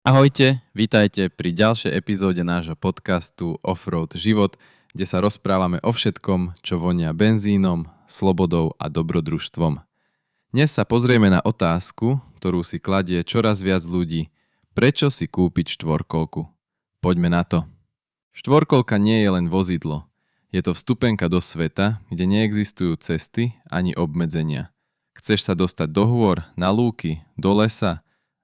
Ahojte, vítajte pri ďalšej epizóde nášho podcastu Offroad život, kde sa rozprávame o všetkom, čo vonia benzínom, slobodou a dobrodružstvom. Dnes sa pozrieme na otázku, ktorú si kladie čoraz viac ľudí. Prečo si kúpiť štvorkolku? Poďme na to. Štvorkolka nie je len vozidlo. Je to vstupenka do sveta, kde neexistujú cesty ani obmedzenia. Chceš sa dostať do hôr, na lúky, do lesa,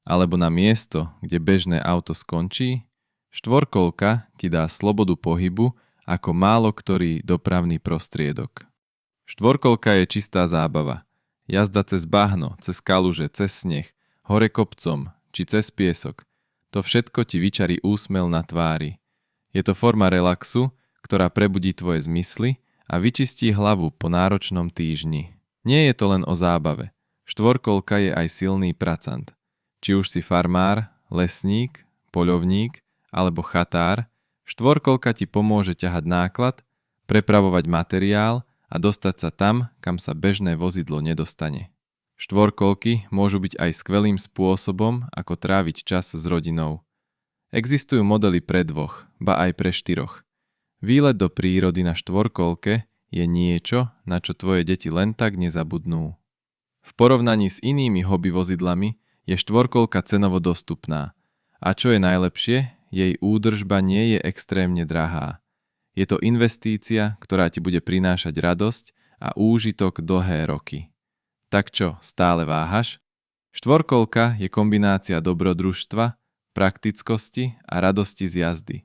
alebo na miesto, kde bežné auto skončí? Štvorkolka ti dá slobodu pohybu ako málo ktorý dopravný prostriedok. Štvorkolka je čistá zábava. Jazda cez bahno, cez kaluže, cez sneh, hore kopcom či cez piesok. To všetko ti vyčarí úsmev na tvári. Je to forma relaxu, ktorá prebudí tvoje zmysly a vyčistí hlavu po náročnom týždni. Nie je to len o zábave. Štvorkolka je aj silný pracant. Či už si farmár, lesník, poľovník alebo chatár, štvorkolka ti pomôže ťahať náklad, prepravovať materiál a dostať sa tam, kam sa bežné vozidlo nedostane. Štvorkolky môžu byť aj skvelým spôsobom, ako tráviť čas s rodinou. Existujú modely pre dvoch, ba aj pre štyroch. Výlet do prírody na štvorkolke je niečo, na čo tvoje deti len tak nezabudnú. V porovnaní s inými hobby vozidlami je štvorkolka cenovo dostupná. A čo je najlepšie, jej údržba nie je extrémne drahá. Je to investícia, ktorá ti bude prinášať radosť a úžitok dlhé roky. Tak čo, stále váhaš? Štvorkolka je kombinácia dobrodružstva, praktickosti a radosti z jazdy.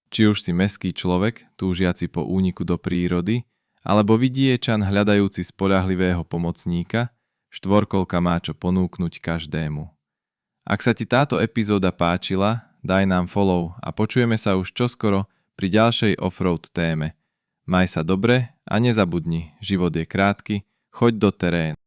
Či už si mestský človek, túžiaci po úniku do prírody, alebo vidiečan hľadajúci spoľahlivého pomocníka, štvorkolka má čo ponúknuť každému. Ak sa ti táto epizóda páčila, daj nám follow a počujeme sa už čoskoro pri ďalšej offroad téme. Maj sa dobre a nezabudni, život je krátky, choď do terénu.